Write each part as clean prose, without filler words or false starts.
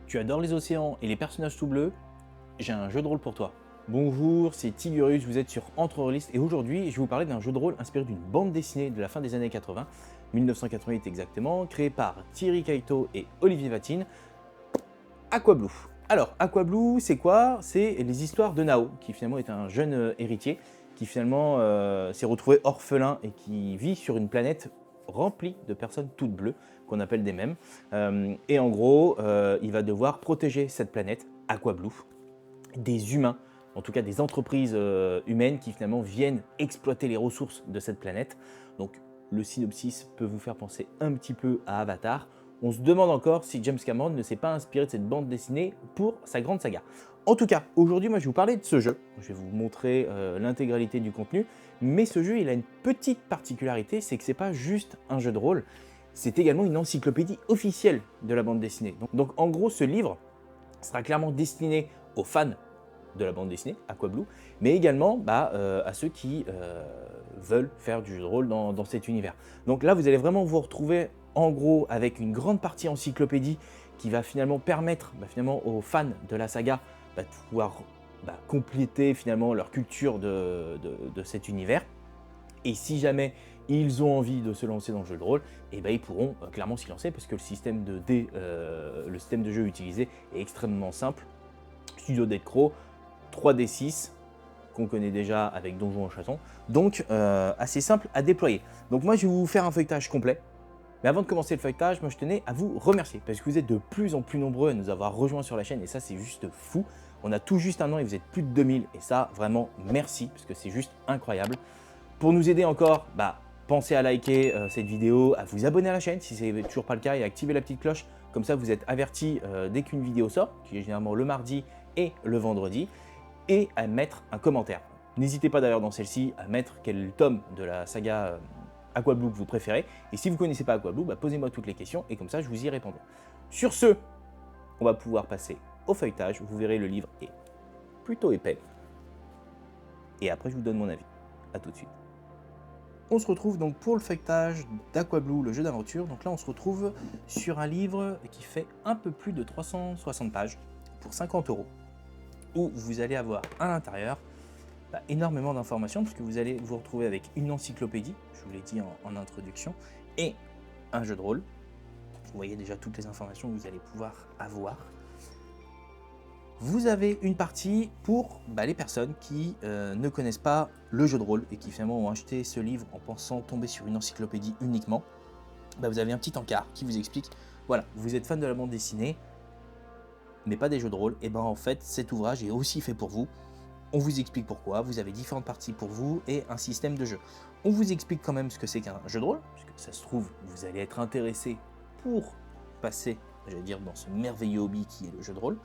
Tu adores les océans et les personnages tout bleus? J'ai un jeu de rôle pour toi. Bonjour, c'est Tigurus, vous êtes sur Entrerolist et aujourd'hui je vais vous parler d'un jeu de rôle inspiré d'une bande dessinée de la fin des années 80, 1988 exactement, créé par Thierry Kaito et Olivier Vatine, Aquablue. Alors, Aquablue, c'est quoi? C'est les histoires de Nao, qui finalement est un jeune héritier, qui finalement s'est retrouvé orphelin et qui vit sur une planète remplie de personnes toutes bleues, qu'on appelle des mèmes. Et en gros, il va devoir protéger cette planète, Aquablue, des humains, en tout cas des entreprises humaines qui finalement viennent exploiter les ressources de cette planète. Donc le synopsis peut vous faire penser un petit peu à Avatar. On se demande encore si James Cameron ne s'est pas inspiré de cette bande dessinée pour sa grande saga. En tout cas, aujourd'hui, moi je vais vous parler de ce jeu. Je vais vous montrer l'intégralité du contenu, mais ce jeu, il a une petite particularité, c'est que c'est pas juste un jeu de rôle, c'est également une encyclopédie officielle de la bande dessinée. Donc en gros, ce livre sera clairement destiné aux fans de la bande dessinée, Aquablue, mais également à ceux qui veulent faire du jeu de rôle dans cet univers. Donc là, vous allez vraiment vous retrouver en gros avec une grande partie encyclopédie qui va finalement permettre finalement aux fans de la saga de pouvoir compléter finalement leur culture de cet univers. Et si jamais ils ont envie de se lancer dans le jeu de rôle, et ils pourront clairement s'y lancer parce que le système de le système de jeu utilisé est extrêmement simple. Studio Decro, 3D6 qu'on connaît déjà avec Donjons en Chaton, donc assez simple à déployer. Donc moi je vais vous faire un feuilletage complet, mais avant de commencer le feuilletage, moi je tenais à vous remercier parce que vous êtes de plus en plus nombreux à nous avoir rejoints sur la chaîne et ça c'est juste fou. On a tout juste un an et vous êtes plus de 2000 et ça vraiment merci parce que c'est juste incroyable. Pour nous aider encore, pensez à liker cette vidéo, à vous abonner à la chaîne si ce n'est toujours pas le cas et à activer la petite cloche, comme ça vous êtes averti dès qu'une vidéo sort, qui est généralement le mardi et le vendredi, et à mettre un commentaire. N'hésitez pas d'ailleurs dans celle-ci à mettre quel tome de la saga Aquablue que vous préférez, et si vous ne connaissez pas Aquablue, posez-moi toutes les questions et comme ça je vous y répondrai. Sur ce, on va pouvoir passer au feuilletage, vous verrez le livre est plutôt épais, et après je vous donne mon avis. A tout de suite. On se retrouve donc pour le feuilletage d'Aquablue, le jeu d'aventure. Donc là, on se retrouve sur un livre qui fait un peu plus de 360 pages pour 50 €, où vous allez avoir à l'intérieur énormément d'informations, puisque vous allez vous retrouver avec une encyclopédie, je vous l'ai dit en introduction, et un jeu de rôle. Vous voyez déjà toutes les informations que vous allez pouvoir avoir. Vous avez une partie pour les personnes qui ne connaissent pas le jeu de rôle et qui finalement ont acheté ce livre en pensant tomber sur une encyclopédie uniquement. Vous avez un petit encart qui vous explique, voilà, vous êtes fan de la bande dessinée, mais pas des jeux de rôle, et en fait cet ouvrage est aussi fait pour vous. On vous explique pourquoi, vous avez différentes parties pour vous et un système de jeu. On vous explique quand même ce que c'est qu'un jeu de rôle, puisque ça se trouve, vous allez être intéressé pour passer, j'allais dire, dans ce merveilleux hobby qui est le jeu de rôle.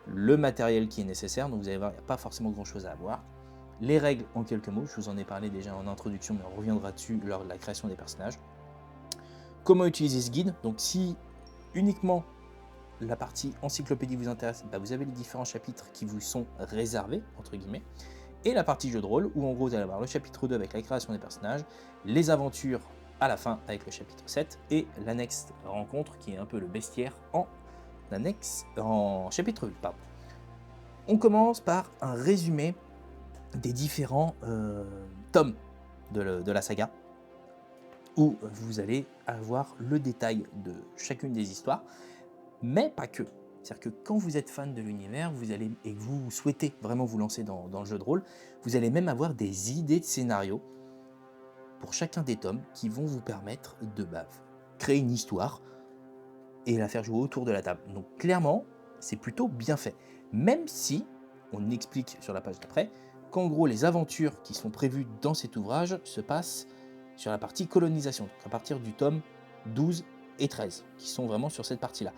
Le matériel qui est nécessaire, donc vous allez voir, il n'y a pas forcément grand chose à avoir. Les règles en quelques mots, je vous en ai parlé déjà en introduction, mais on reviendra dessus lors de la création des personnages. Comment utiliser ce guide, donc si uniquement la partie encyclopédie vous intéresse, vous avez les différents chapitres qui vous sont réservés, entre guillemets, et la partie jeu de rôle, où en gros vous allez avoir le chapitre 2 avec la création des personnages, les aventures à la fin avec le chapitre 7, et l'annexe rencontre qui est un peu le bestiaire en annexe, en chapitre 8. Pardon. On commence par un résumé des différents tomes de la saga, où vous allez avoir le détail de chacune des histoires, mais pas que. C'est-à-dire que quand vous êtes fan de l'univers, vous allez et que vous souhaitez vraiment vous lancer dans le jeu de rôle, vous allez même avoir des idées de scénario pour chacun des tomes qui vont vous permettre de créer une histoire et la faire jouer autour de la table. Donc clairement, c'est plutôt bien fait. Même si, on explique sur la page d'après, qu'en gros les aventures qui sont prévues dans cet ouvrage se passent sur la partie colonisation, donc à partir du tome 12 et 13, qui sont vraiment sur cette partie-là.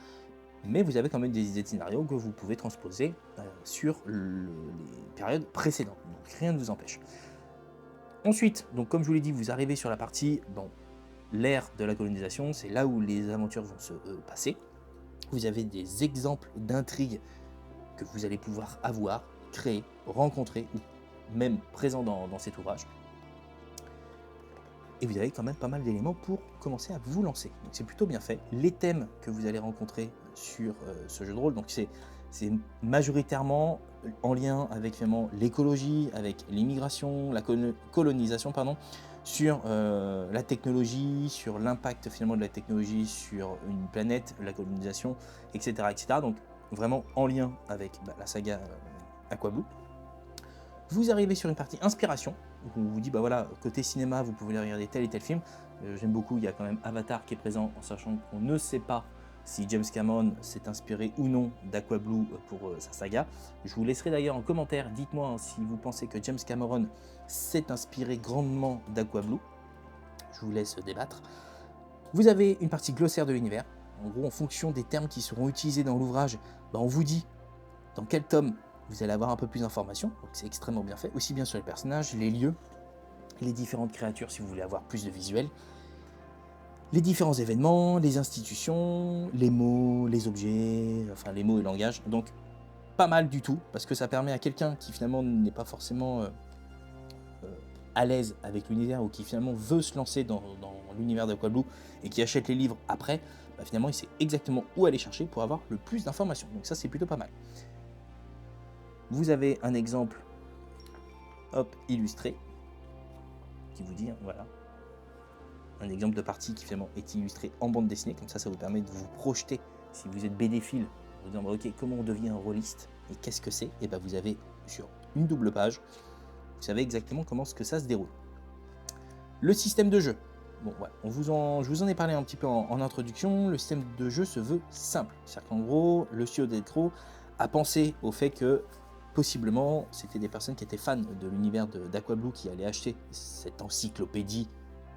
Mais vous avez quand même des idées de scénario que vous pouvez transposer sur les périodes précédentes, donc rien ne vous empêche. Ensuite, donc comme je vous l'ai dit, vous arrivez sur la partie, l'ère de la colonisation, c'est là où les aventures vont se passer. Vous avez des exemples d'intrigues que vous allez pouvoir avoir, créer, rencontrer, ou même présents dans cet ouvrage. Et vous avez quand même pas mal d'éléments pour commencer à vous lancer. Donc c'est plutôt bien fait. Les thèmes que vous allez rencontrer sur ce jeu de rôle. Donc c'est majoritairement en lien avec finalement l'écologie, avec l'immigration, la colonisation, pardon, sur la technologie, sur l'impact finalement de la technologie sur une planète, la colonisation, etc. etc. Donc vraiment en lien avec la saga Aquablue. Vous arrivez sur une partie inspiration, où on vous dit, bah voilà, côté cinéma, vous pouvez regarder tel et tel film. J'aime beaucoup, il y a quand même Avatar qui est présent, en sachant qu'on ne sait pas si James Cameron s'est inspiré ou non d'Aquablue pour sa saga. Je vous laisserai d'ailleurs en commentaire, dites-moi si vous pensez que James Cameron s'est inspiré grandement d'Aquablue. Je vous laisse débattre. Vous avez une partie glossaire de l'univers. En gros, en fonction des termes qui seront utilisés dans l'ouvrage, bah on vous dit dans quel tome vous allez avoir un peu plus d'informations, donc c'est extrêmement bien fait, aussi bien sur les personnages, les lieux, les différentes créatures si vous voulez avoir plus de visuels, les différents événements, les institutions, les mots, les objets, enfin les mots et langage, donc pas mal du tout, parce que ça permet à quelqu'un qui finalement n'est pas forcément à l'aise avec l'univers ou qui finalement veut se lancer dans l'univers d'Aquablue et qui achète les livres après, bah finalement il sait exactement où aller chercher pour avoir le plus d'informations, donc ça c'est plutôt pas mal. Vous avez un exemple illustré qui vous dit, voilà, un exemple de partie qui finalement est illustré en bande dessinée, comme ça vous permet de vous projeter si vous êtes BD-phile, vous disant ok, comment on devient un rôliste et qu'est-ce que c'est, et bien vous avez sur une double page, vous savez exactement comment ce que ça se déroule. Le système de jeu, bon ouais, je vous en ai parlé un petit peu en introduction. Le système de jeu se veut simple, c'est-à-dire qu'en gros le studio Delcro a pensé au fait que possiblement, c'était des personnes qui étaient fans de l'univers d'Aquablue qui allaient acheter cette encyclopédie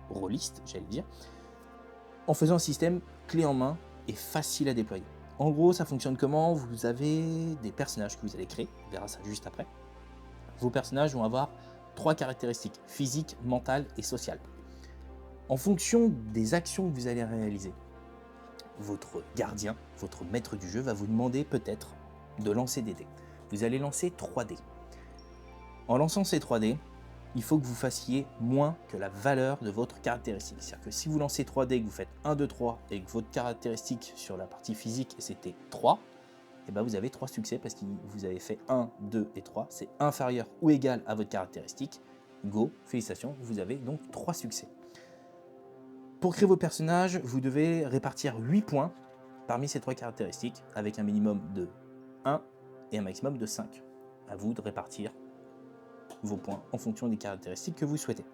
rôliste, j'allais dire, en faisant un système clé en main et facile à déployer. En gros, ça fonctionne comment? Vous avez des personnages que vous allez créer, on verra ça juste après. Vos personnages vont avoir 3 caractéristiques, physique, mentale et sociale. En fonction des actions que vous allez réaliser, votre gardien, votre maître du jeu va vous demander peut-être de lancer des dés. Vous allez lancer 3 dés. En lançant ces 3 dés, il faut que vous fassiez moins que la valeur de votre caractéristique. C'est-à-dire que si vous lancez 3 dés, que vous faites 1, 2, 3, et que votre caractéristique sur la partie physique c'était 3, et ben vous avez 3 succès parce que vous avez fait 1, 2 et 3. C'est inférieur ou égal à votre caractéristique. Go, félicitations, vous avez donc 3 succès. Pour créer vos personnages, vous devez répartir 8 points parmi ces 3 caractéristiques, avec un minimum de 1 et un maximum de 5. À vous de répartir vos points en fonction des caractéristiques que vous souhaitez.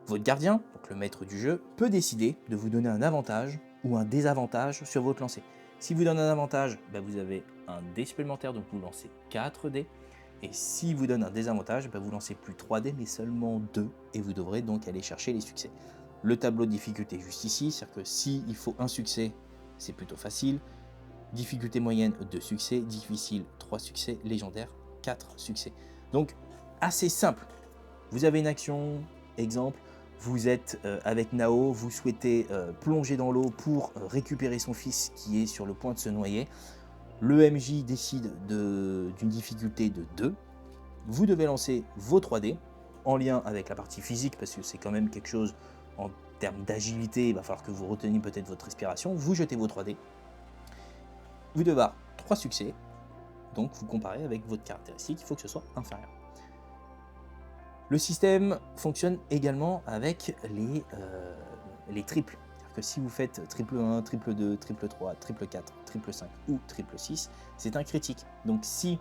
Votre gardien, donc le maître du jeu, peut décider de vous donner un avantage ou un désavantage sur votre lancer. Si vous donne un avantage, vous avez un dé supplémentaire, donc vous lancez 4 dés. Et si vous donne un désavantage, vous lancez plus 3 dés, mais seulement 2, et vous devrez donc aller chercher les succès. Le tableau de difficulté est juste ici, c'est-à-dire que s'il faut un succès, c'est plutôt facile. Difficulté moyenne, 2 succès. Difficile, 3 succès. Légendaire, 4 succès. Donc, assez simple. Vous avez une action, exemple, vous êtes avec Nao, vous souhaitez plonger dans l'eau pour récupérer son fils qui est sur le point de se noyer. Le MJ décide d'une difficulté de 2. Vous devez lancer vos 3 dés en lien avec la partie physique, parce que c'est quand même quelque chose en termes d'agilité, il va falloir que vous reteniez peut-être votre respiration. Vous jetez vos 3 dés. Vous devez avoir 3 succès, donc vous comparez avec votre caractéristique, il faut que ce soit inférieur. Le système fonctionne également avec les triples. C'est-à-dire que si vous faites triple 1, triple 2, triple 3, triple 4, triple 5 ou triple 6, c'est un critique. Donc si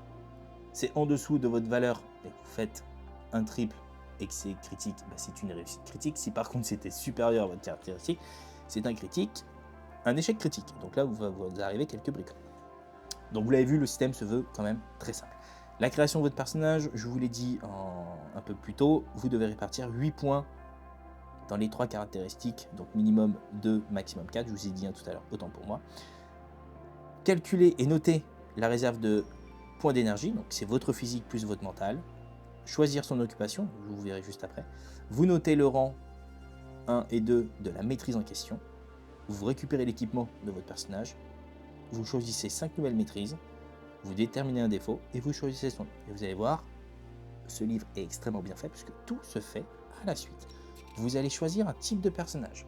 c'est en dessous de votre valeur et que vous faites un triple et que c'est critique, c'est une réussite critique. Si par contre c'était supérieur à votre caractéristique, c'est un critique. Un échec critique, donc là vous arrivez quelques bricoles. Donc vous l'avez vu, le système se veut quand même très simple. La création de votre personnage, je vous l'ai dit un peu plus tôt, vous devez répartir 8 points dans les 3 caractéristiques, donc minimum 2, maximum 4, je vous ai dit tout à l'heure, autant pour moi. Calculez et notez la réserve de points d'énergie, donc c'est votre physique plus votre mental. Choisir son occupation, je vous verrai juste après. Vous notez le rang 1 et 2 de la maîtrise en question. Vous récupérez l'équipement de votre personnage, vous choisissez 5 nouvelles maîtrises, vous déterminez un défaut et vous choisissez son nom. Et vous allez voir, ce livre est extrêmement bien fait puisque tout se fait à la suite. Vous allez choisir un type de personnage.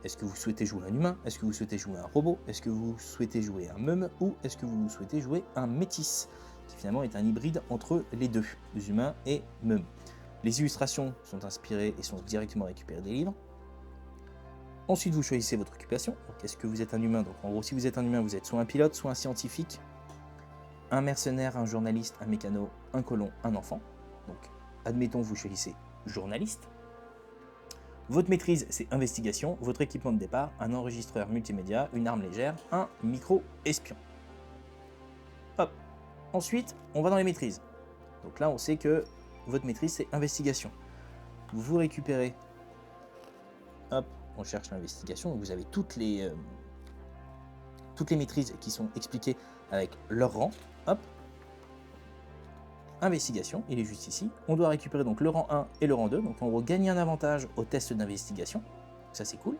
Est-ce que vous souhaitez jouer un humain? Est-ce que vous souhaitez jouer un robot? Est-ce que vous souhaitez jouer un meme? Ou est-ce que vous souhaitez jouer un métis, qui finalement est un hybride entre les deux, les humains et meme? Les illustrations sont inspirées et sont directement récupérées des livres. Ensuite, vous choisissez votre occupation. Donc, est-ce que vous êtes un humain? Donc, en gros, si vous êtes un humain, vous êtes soit un pilote, soit un scientifique, un mercenaire, un journaliste, un mécano, un colon, un enfant. Donc, admettons, vous choisissez journaliste. Votre maîtrise, c'est investigation. Votre équipement de départ, un enregistreur multimédia, une arme légère, un micro-espion. Hop. Ensuite, on va dans les maîtrises. Donc là, on sait que votre maîtrise, c'est investigation. Vous récupérez. Hop, on cherche l'investigation. Vous avez toutes les maîtrises qui sont expliquées avec leur rang. Hop. Investigation, il est juste ici. On doit récupérer donc le rang 1 et le rang 2. Donc en gros, gagner un avantage au test d'investigation. Ça, c'est cool.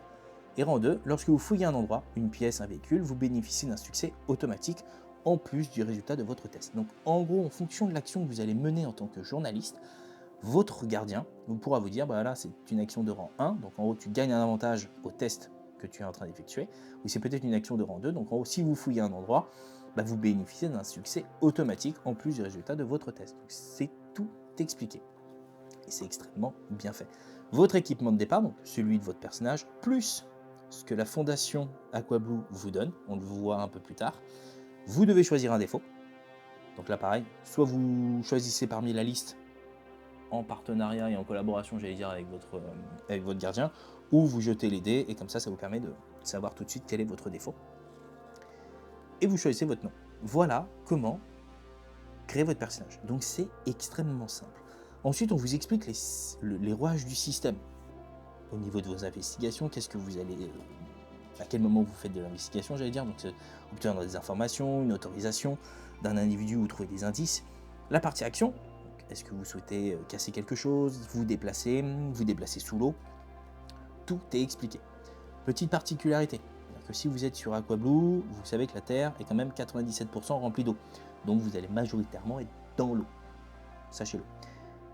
Et rang 2, lorsque vous fouillez un endroit, une pièce, un véhicule, vous bénéficiez d'un succès automatique en plus du résultat de votre test. Donc en gros, en fonction de l'action que vous allez mener en tant que journaliste, votre gardien pourra vous dire, bah là, c'est une action de rang 1. Donc en gros, tu gagnes un avantage au test que tu es en train d'effectuer. Ou c'est peut-être une action de rang 2. Donc en gros, si vous fouillez un endroit, bah, vous bénéficiez d'un succès automatique en plus du résultat de votre test. Donc c'est tout expliqué. Et c'est extrêmement bien fait. Votre équipement de départ, donc celui de votre personnage, plus ce que la fondation Aquablue vous donne, on le voit un peu plus tard, vous devez choisir un défaut. Donc là pareil, soit vous choisissez parmi la liste en partenariat et en collaboration, j'allais dire, avec votre gardien, ou vous jetez les dés, et comme ça vous permet de savoir tout de suite quel est votre défaut. Et vous choisissez votre nom. Voilà comment créer votre personnage. Donc c'est extrêmement simple. Ensuite, on vous explique les rouages du système. Au niveau de vos investigations, qu'est-ce que vous allez... à quel moment vous faites de l'investigation, j'allais dire. Donc obtenir des informations, une autorisation d'un individu ou trouver des indices. La partie action, est-ce que vous souhaitez casser quelque chose, vous déplacer sous l'eau. Tout est expliqué. Petite particularité, que si vous êtes sur Aquablue, vous savez que la Terre est quand même 97% remplie d'eau. Donc vous allez majoritairement être dans l'eau. Sachez-le.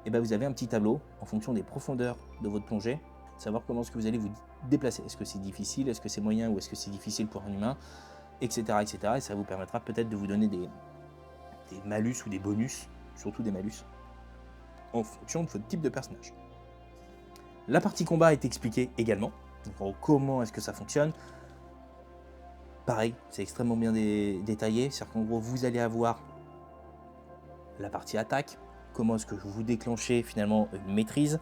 Et bien vous avez un petit tableau en fonction des profondeurs de votre plongée, savoir comment est-ce que vous allez vous déplacer. Est-ce que c'est difficile, est-ce que c'est moyen ou est-ce que c'est difficile pour un humain, etc. etc. Et ça vous permettra peut-être de vous donner des malus ou des bonus, surtout des malus, en fonction de votre type de personnage. La partie combat est expliquée également. Donc comment est-ce que ça fonctionne. Pareil, c'est extrêmement bien détaillé. C'est-à-dire qu'en gros, vous allez avoir la partie attaque, comment est-ce que vous déclenchez finalement une maîtrise,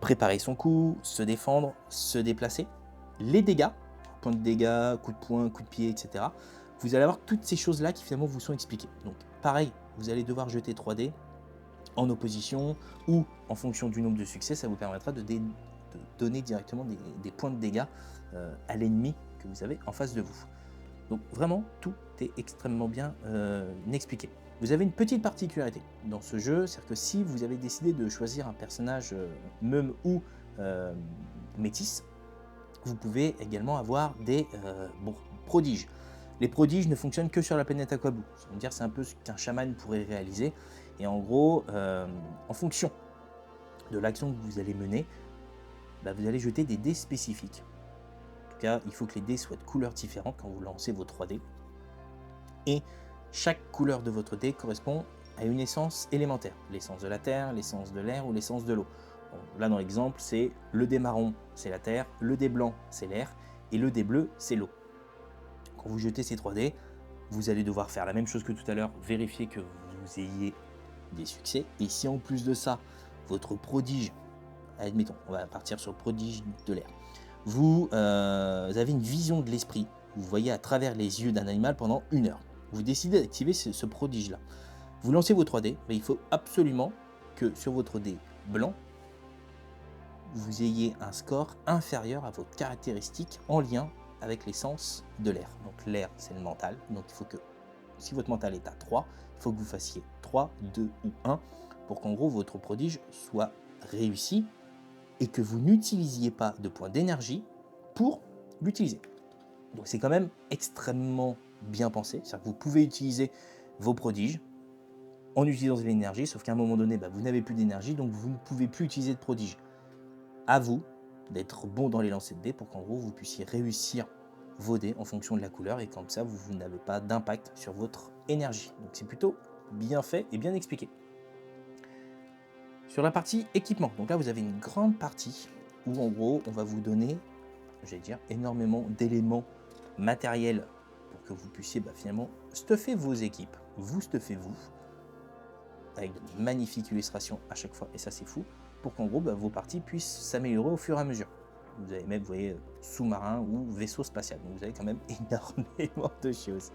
préparer son coup, se défendre, se déplacer, les dégâts, points de dégâts, coup de poing, coup de pied, etc. Vous allez avoir toutes ces choses-là qui finalement vous sont expliquées. Donc pareil, vous allez devoir jeter 3 dés en opposition ou en fonction du nombre de succès, ça vous permettra de donner directement des points de dégâts à l'ennemi que vous avez en face de vous. Donc vraiment, tout est extrêmement bien expliqué. Vous avez une petite particularité dans ce jeu, c'est-à-dire que si vous avez décidé de choisir un personnage meme ou métis, vous pouvez également avoir des prodiges. Les prodiges ne fonctionnent que sur la planète Aquablue. C'est-à-dire c'est un peu ce qu'un chaman pourrait réaliser. Et en gros, en fonction de l'action que vous allez mener, bah, vous allez jeter des dés spécifiques. En tout cas, il faut que les dés soient de couleurs différentes quand vous lancez vos 3 dés. Et chaque couleur de votre dé correspond à une essence élémentaire. L'essence de la terre, l'essence de l'air ou l'essence de l'eau. Bon, là, dans l'exemple, c'est le dé marron, c'est la terre, le dé blanc, c'est l'air, et le dé bleu, c'est l'eau. Quand vous jetez ces 3 dés, vous allez devoir faire la même chose que tout à l'heure, vérifier que vous ayez des succès. Et si en plus de ça, votre prodige, admettons, on va partir sur le prodige de l'air, vous avez une vision de l'esprit, vous voyez à travers les yeux d'un animal pendant 1 heure. Vous décidez d'activer ce prodige-là. Vous lancez vos 3 dés, mais il faut absolument que sur votre dé blanc, vous ayez un score inférieur à votre caractéristique en lien avec l'essence de l'air. Donc l'air, c'est le mental. Donc il faut que, si votre mental est à 3, il faut que vous fassiez 3, 2 ou 1 pour qu'en gros votre prodige soit réussi et que vous n'utilisiez pas de points d'énergie pour l'utiliser. Donc c'est quand même extrêmement bien pensé. C'est-à-dire que vous pouvez utiliser vos prodiges en utilisant de l'énergie, sauf qu'à un moment donné, vous n'avez plus d'énergie, donc vous ne pouvez plus utiliser de prodiges. À vous d'être bon dans les lancers de dés pour qu'en gros vous puissiez réussir vos dés en fonction de la couleur et comme ça vous n'avez pas d'impact sur votre énergie. Donc c'est plutôt bien fait et bien expliqué. Sur la partie équipement, donc là vous avez une grande partie où en gros on va vous donner, j'allais dire, énormément d'éléments matériels pour que vous puissiez finalement stuffer vos équipes. Vous stuffez vous, avec de magnifiques illustrations à chaque fois, et ça c'est fou, pour qu'en gros vos parties puissent s'améliorer au fur et à mesure. Vous avez même, vous voyez, sous-marin ou vaisseau spatial, donc vous avez quand même énormément de choses.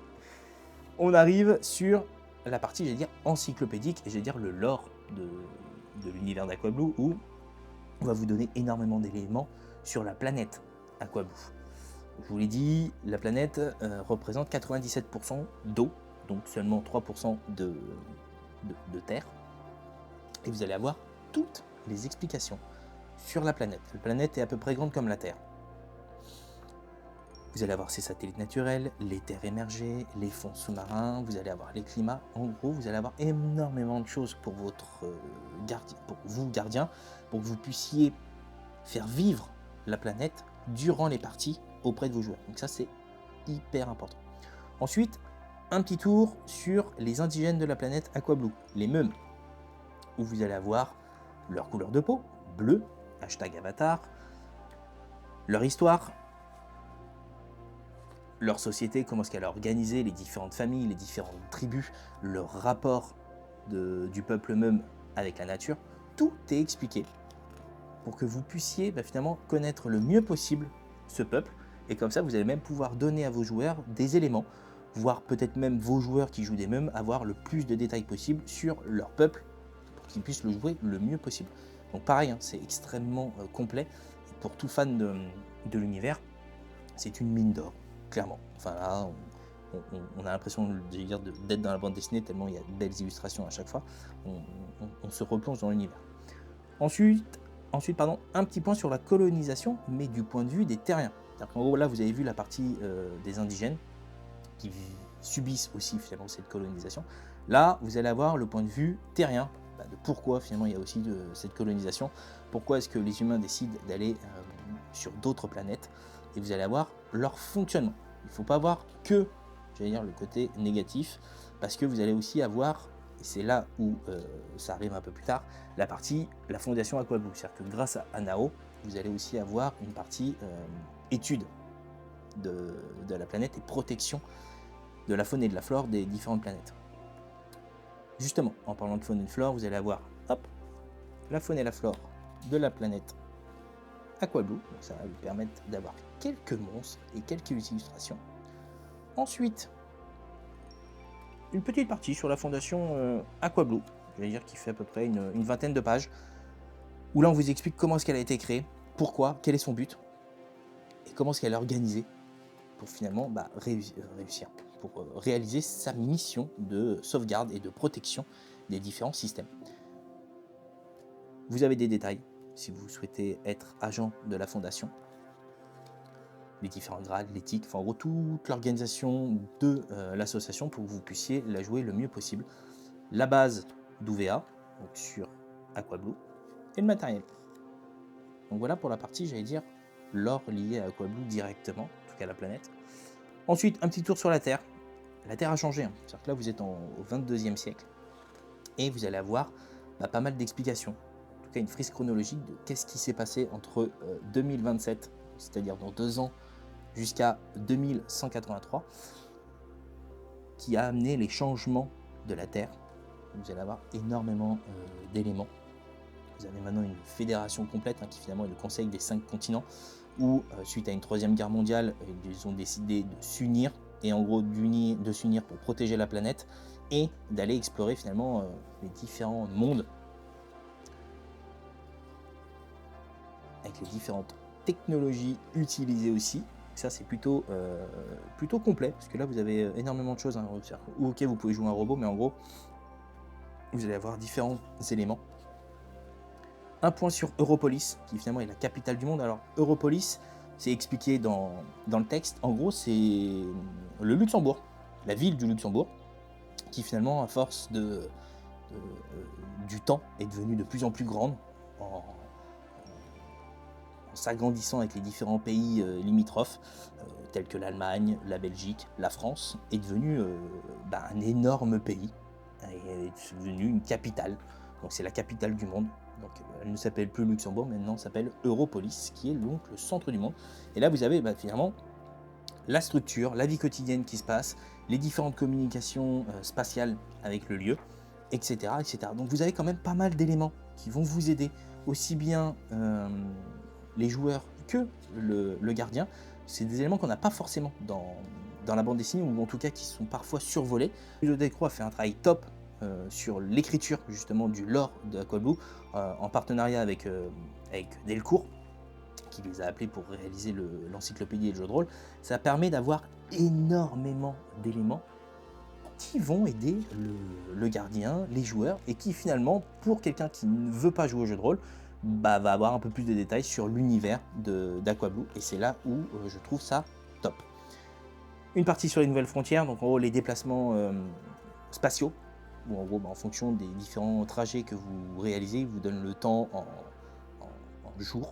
On arrive sur la partie, j'allais dire, encyclopédique, et j'allais dire le lore de l'univers d'Aqua-Blue, où on va vous donner énormément d'éléments sur la planète Aquablue. Je vous l'ai dit, la planète représente 97% d'eau, donc seulement 3% de terre. Et vous allez avoir toutes les explications sur la planète. La planète est à peu près grande comme la Terre. Vous allez avoir ses satellites naturels, les terres émergées, les fonds sous-marins, vous allez avoir les climats. En gros, vous allez avoir énormément de choses pour votre gardien, pour vous gardien, pour que vous puissiez faire vivre la planète durant les parties auprès de vos joueurs. Donc ça, c'est hyper important. Ensuite, un petit tour sur les indigènes de la planète Aquablue, les Meumes, où vous allez avoir leur couleur de peau, bleu, #avatar, leur histoire, leur société, comment est-ce qu'elle a organisé, les différentes familles, les différentes tribus, leur rapport du peuple Meum avec la nature. Tout est expliqué pour que vous puissiez finalement connaître le mieux possible ce peuple, et comme ça vous allez même pouvoir donner à vos joueurs des éléments, voire peut-être même vos joueurs qui jouent des Meum avoir le plus de détails possible sur leur peuple pour qu'ils puissent le jouer le mieux possible. Donc pareil, c'est extrêmement complet. Pour tout fan de l'univers, c'est une mine d'or, clairement. Enfin là, on a l'impression d'être dans la bande dessinée tellement il y a de belles illustrations à chaque fois. On se replonge dans l'univers. Ensuite, un petit point sur la colonisation, mais du point de vue des terriens. En gros, là, vous avez vu la partie des indigènes qui subissent aussi finalement cette colonisation. Là, vous allez avoir le point de vue terrien, de pourquoi finalement il y a aussi de cette colonisation, pourquoi est-ce que les humains décident d'aller sur d'autres planètes, et vous allez avoir leur fonctionnement. Il ne faut pas voir que, j'allais dire, le côté négatif, parce que vous allez aussi avoir, et c'est là où ça arrive un peu plus tard, la fondation Aquablue. C'est-à-dire que grâce à Nao, vous allez aussi avoir une partie étude de la planète et protection de la faune et de la flore des différentes planètes. Justement, en parlant de faune et de flore, vous allez avoir la faune et la flore de la planète Aquablue. Donc ça va vous permettre d'avoir quelques monstres et quelques illustrations. Ensuite, une petite partie sur la fondation Aquablue, je vais dire qui fait à peu près une vingtaine de pages, où là on vous explique comment est-ce qu'elle a été créée, pourquoi, quel est son but, et comment est-ce qu'elle est organisée pour finalement réussir, pour réaliser sa mission de sauvegarde et de protection des différents systèmes. Vous avez des détails si vous souhaitez être agent de la fondation, les différents grades, l'éthique, enfin en gros toute l'organisation de l'association pour que vous puissiez la jouer le mieux possible. La base d'UVA, donc sur Aquablue, et le matériel. Donc voilà pour la partie, j'allais dire, lore lié à Aquablue directement, en tout cas la planète. Ensuite, un petit tour sur la Terre. La Terre a changé, c'est-à-dire que là vous êtes au 22e siècle, et vous allez avoir pas mal d'explications, en tout cas une frise chronologique de qu'est-ce qui s'est passé entre 2027, c'est-à-dire dans 2 ans, jusqu'à 2183, qui a amené les changements de la Terre. Vous allez avoir énormément d'éléments. Vous avez maintenant une fédération complète qui finalement est le Conseil des 5 continents, où suite à une 3e guerre mondiale, ils ont décidé de s'unir, et en gros de s'unir pour protéger la planète et d'aller explorer finalement les différents mondes avec les différentes technologies utilisées aussi. Ça c'est plutôt complet, parce que là vous avez énormément de choses. Ok, vous pouvez jouer un robot, mais en gros vous allez avoir différents éléments. Un point sur Europolis, qui finalement est la capitale du monde. Alors Europolis, c'est expliqué dans le texte, en gros c'est le Luxembourg, la ville du Luxembourg, qui finalement à force du temps est devenue de plus en plus grande en s'agrandissant avec les différents pays limitrophes, tels que l'Allemagne, la Belgique, la France, est devenu un énorme pays, et est devenu une capitale. Donc c'est la capitale du monde. Donc elle ne s'appelle plus Luxembourg, maintenant elle s'appelle Europolis, qui est donc le centre du monde. Et là vous avez finalement la structure, la vie quotidienne qui se passe, les différentes communications spatiales avec le lieu, etc., etc. Donc vous avez quand même pas mal d'éléments qui vont vous aider, aussi bien les joueurs que le gardien. C'est des éléments qu'on n'a pas forcément dans la bande dessinée, ou en tout cas qui sont parfois survolés. Studio Delcro a fait un travail top sur l'écriture justement du lore de Aquablue, en partenariat avec Delcourt, qui les a appelés pour réaliser l'encyclopédie et le jeu de rôle. Ça permet d'avoir énormément d'éléments qui vont aider le gardien, les joueurs, et qui finalement, pour quelqu'un qui ne veut pas jouer au jeu de rôle, va avoir un peu plus de détails sur l'univers d'Aquablue, et c'est là où je trouve ça top. Une partie sur les nouvelles frontières, donc en gros les déplacements spatiaux, où en gros en fonction des différents trajets que vous réalisez, il vous donne le temps en jours.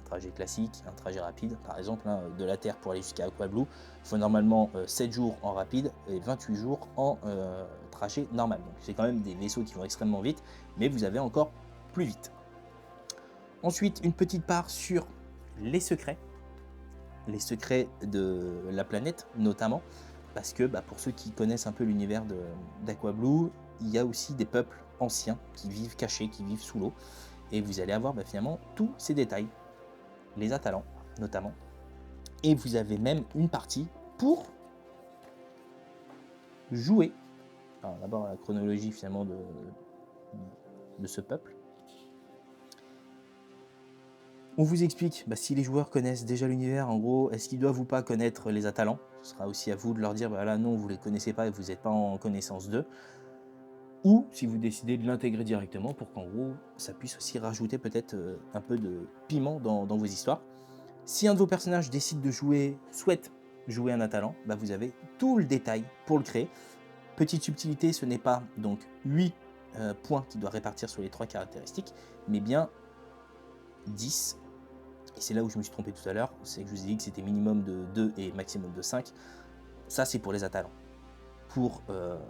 Trajet classique, un trajet rapide, par exemple, de la Terre pour aller jusqu'à Aquablue, il faut normalement 7 jours en rapide et 28 jours en trajet normal. Donc c'est quand même des vaisseaux qui vont extrêmement vite, mais vous avez encore plus vite. Ensuite, une petite part sur les secrets de la planète notamment, parce que pour ceux qui connaissent un peu l'univers d'Aquablue, il y a aussi des peuples anciens qui vivent cachés, qui vivent sous l'eau, et vous allez avoir finalement tous ces détails, les Atalans notamment, et vous avez même une partie pour jouer. Alors d'abord la chronologie finalement de ce peuple. On vous explique si les joueurs connaissent déjà l'univers, en gros, est-ce qu'ils doivent ou pas connaître les Atalans. Ce sera aussi à vous de leur dire, là non, vous les connaissez pas et vous n'êtes pas en connaissance d'eux. Ou si vous décidez de l'intégrer directement pour qu'en gros, ça puisse aussi rajouter peut-être un peu de piment dans vos histoires. Si un de vos personnages décide de souhaite jouer un Atalan, vous avez tout le détail pour le créer. Petite subtilité, ce n'est pas donc 8 points qui doivent répartir sur les 3 caractéristiques, mais bien 10. Et c'est là où je me suis trompé tout à l'heure, c'est que je vous ai dit que c'était minimum de 2 et maximum de 5. Ça, c'est pour les Atalans. Pour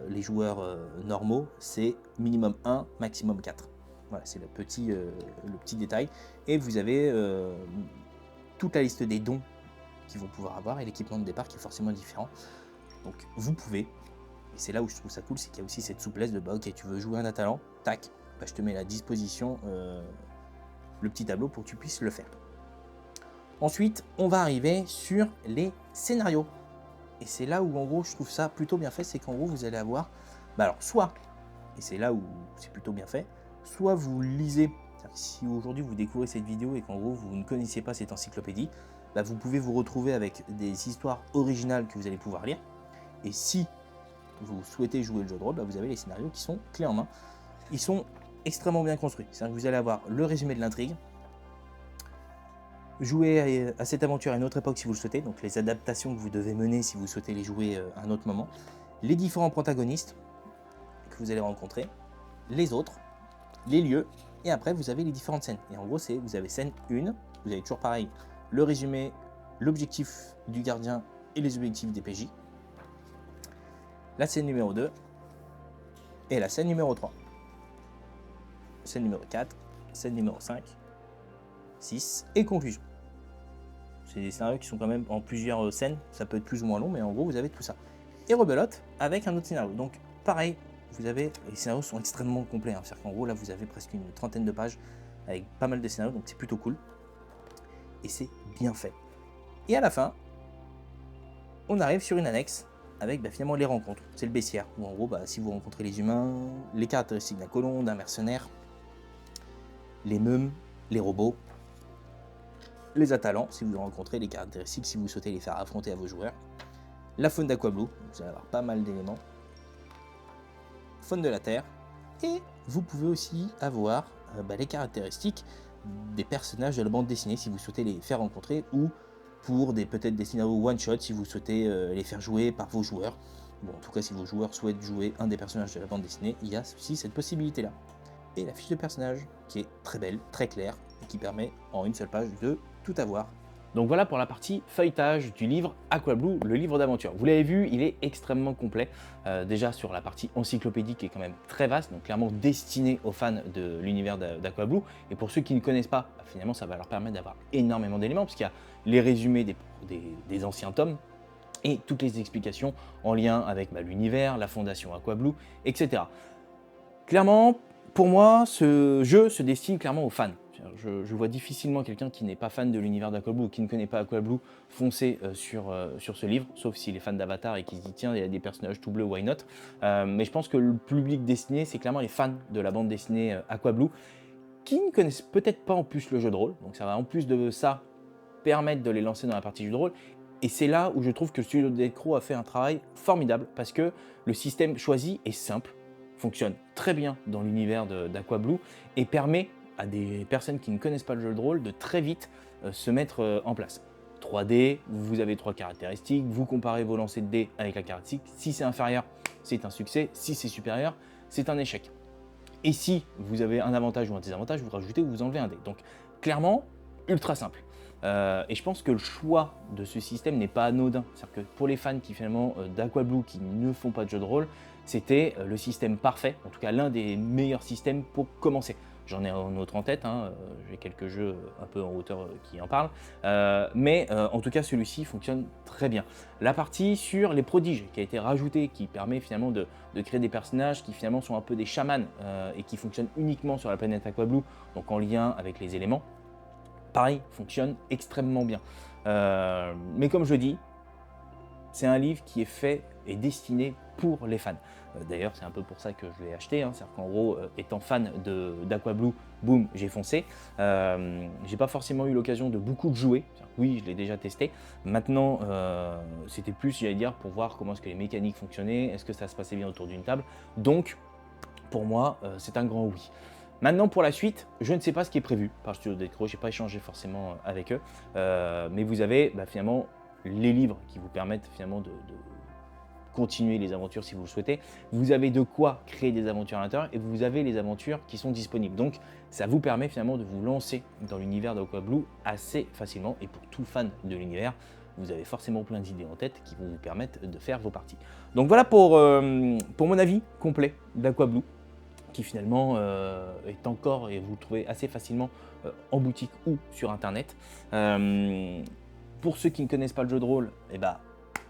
les joueurs normaux, c'est minimum 1, maximum 4. Voilà, c'est le petit détail. Et vous avez toute la liste des dons qu'ils vont pouvoir avoir et l'équipement de départ qui est forcément différent. Donc vous pouvez, et c'est là où je trouve ça cool, c'est qu'il y a aussi cette souplesse de ok, tu veux jouer un Atalan, tac, je te mets à la disposition le petit tableau pour que tu puisses le faire. Ensuite, on va arriver sur les scénarios. Et c'est là où en gros je trouve ça plutôt bien fait, c'est qu'en gros vous allez avoir, alors soit, et c'est là où c'est plutôt bien fait, soit vous lisez, si aujourd'hui vous découvrez cette vidéo et qu'en gros vous ne connaissiez pas cette encyclopédie, vous pouvez vous retrouver avec des histoires originales que vous allez pouvoir lire, et si vous souhaitez jouer le jeu de rôle, vous avez les scénarios qui sont clés en main, ils sont extrêmement bien construits, c'est-à-dire que vous allez avoir le résumé de l'intrigue, jouer à cette aventure à une autre époque si vous le souhaitez, donc les adaptations que vous devez mener si vous souhaitez les jouer à un autre moment, les différents protagonistes que vous allez rencontrer, les autres, les lieux, et après vous avez les différentes scènes. Et en gros, vous avez scène 1, vous avez toujours pareil, le résumé, l'objectif du gardien et les objectifs des PJ, la scène numéro 2, et la scène numéro 3. Scène numéro 4, scène numéro 5, 6, et conclusion. C'est des scénarios qui sont quand même en plusieurs scènes, ça peut être plus ou moins long, mais en gros vous avez tout ça. Et rebelote avec un autre scénario. Donc pareil, vous avez, les scénarios sont extrêmement complets, c'est-à-dire qu'en gros là vous avez presque une trentaine de pages avec pas mal de scénarios, donc c'est plutôt cool. Et c'est bien fait. Et à la fin, on arrive sur une annexe avec finalement les rencontres. C'est le baissière, où en gros si vous rencontrez les humains, les caractéristiques d'un colon, d'un mercenaire, les meumes, les robots, les Atalans, si vous rencontrez les caractéristiques, si vous souhaitez les faire affronter à vos joueurs, la faune d'Aquablue, vous allez avoir pas mal d'éléments, faune de la Terre, et vous pouvez aussi avoir les caractéristiques des personnages de la bande dessinée, si vous souhaitez les faire rencontrer, ou pour peut-être des scénarios one-shot, si vous souhaitez les faire jouer par vos joueurs. Bon, en tout cas, si vos joueurs souhaitent jouer un des personnages de la bande dessinée, il y a aussi cette possibilité-là. Et la fiche de personnage, qui est très belle, très claire, et qui permet en une seule page de tout avoir. Donc voilà pour la partie feuilletage du livre Aquablue, le livre d'aventure. Vous l'avez vu, il est extrêmement complet. Déjà sur la partie encyclopédique qui est quand même très vaste, donc clairement destiné aux fans de l'univers d'Aquablue. Et pour ceux qui ne connaissent pas, finalement ça va leur permettre d'avoir énormément d'éléments, parce qu'il y a les résumés des anciens tomes, et toutes les explications en lien avec l'univers, la fondation Aquablue, etc. Clairement, pour moi, ce jeu se destine clairement aux fans. Je vois difficilement quelqu'un qui n'est pas fan de l'univers d'Aquablue ou qui ne connaît pas Aquablue foncer sur ce livre, sauf s'il est fan d'Avatar et qu'il se dit tiens, il y a des personnages tout bleus, why not. Mais je pense que le public destiné, c'est clairement les fans de la bande dessinée Aquablue, qui ne connaissent peut-être pas en plus le jeu de rôle. Donc ça va en plus de ça permettre de les lancer dans la partie jeu de rôle. Et c'est là où je trouve que le studio Decro a fait un travail formidable parce que le système choisi est simple, fonctionne très bien dans l'univers d'Aquablue et permet à des personnes qui ne connaissent pas le jeu de rôle de très vite se mettre en place. 3D, vous avez 3 caractéristiques, vous comparez vos lancers de dés avec la caractéristique. Si c'est inférieur, c'est un succès. Si c'est supérieur, c'est un échec. Et si vous avez un avantage ou un désavantage, vous rajoutez ou vous enlevez un dé. Donc clairement, ultra simple. Et je pense que le choix de ce système n'est pas anodin. C'est-à-dire que pour les fans qui finalement d'Aquablue qui ne font pas de jeu de rôle, c'était le système parfait, en tout cas l'un des meilleurs systèmes pour commencer. J'en ai un autre en tête, j'ai quelques jeux un peu en hauteur qui en parlent, mais en tout cas celui-ci fonctionne très bien. La partie sur les prodiges qui a été rajoutée, qui permet finalement de créer des personnages qui finalement sont un peu des chamans et qui fonctionnent uniquement sur la planète Aquablue, donc en lien avec les éléments, pareil, fonctionne extrêmement bien. Mais comme je dis, c'est un livre qui est fait et destiné pour les fans. D'ailleurs, c'est un peu pour ça que je l'ai acheté. C'est-à-dire qu'en gros, étant fan d'Aquablue, boum, j'ai foncé. J'ai pas forcément eu l'occasion de beaucoup de jouer. Oui, je l'ai déjà testé. Maintenant, c'était plus, j'allais dire, pour voir comment est-ce que les mécaniques fonctionnaient, est-ce que ça se passait bien autour d'une table. Donc, pour moi, c'est un grand oui. Maintenant, pour la suite, je ne sais pas ce qui est prévu par Studio Decro, je n'ai pas échangé forcément avec eux, mais vous avez finalement les livres qui vous permettent finalement de continuer les aventures si vous le souhaitez. Vous avez de quoi créer des aventures à l'intérieur et vous avez les aventures qui sont disponibles. Donc, ça vous permet finalement de vous lancer dans l'univers d'Aquablue assez facilement. Et pour tout fan de l'univers, vous avez forcément plein d'idées en tête qui vont vous permettre de faire vos parties. Donc voilà pour mon avis complet d'Aquablue, qui finalement est encore, et vous le trouvez assez facilement en boutique ou sur internet. Pour ceux qui ne connaissent pas le jeu de rôle,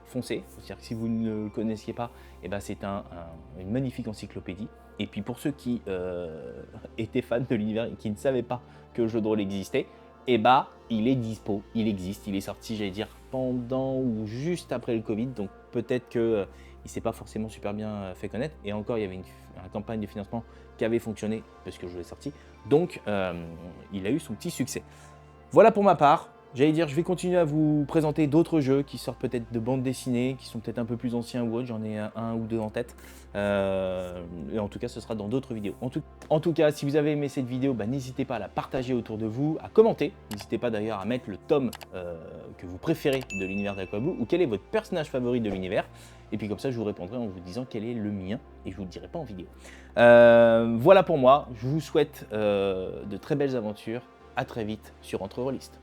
foncez. C'est-à-dire que si vous ne le connaissiez pas, c'est une magnifique encyclopédie. Et puis pour ceux qui étaient fans de l'univers et qui ne savaient pas que le jeu de rôle existait, il est dispo, il existe, il est sorti, j'allais dire, pendant ou juste après le Covid, donc peut-être que il ne s'est pas forcément super bien fait connaître, et encore il y avait une campagne de financement qui avait fonctionné, parce que je l'ai sorti, donc il a eu son petit succès. Voilà pour ma part. J'allais dire, je vais continuer à vous présenter d'autres jeux qui sortent peut-être de bandes dessinées, qui sont peut-être un peu plus anciens ou autres, j'en ai un ou deux en tête. Et en tout cas, ce sera dans d'autres vidéos. En tout cas, si vous avez aimé cette vidéo, n'hésitez pas à la partager autour de vous, à commenter. N'hésitez pas d'ailleurs à mettre le tome que vous préférez de l'univers d'Aquablue ou quel est votre personnage favori de l'univers. Et puis comme ça, je vous répondrai en vous disant quel est le mien et je ne vous le dirai pas en vidéo. Voilà pour moi, je vous souhaite de très belles aventures. À très vite sur Entre Rôlistes.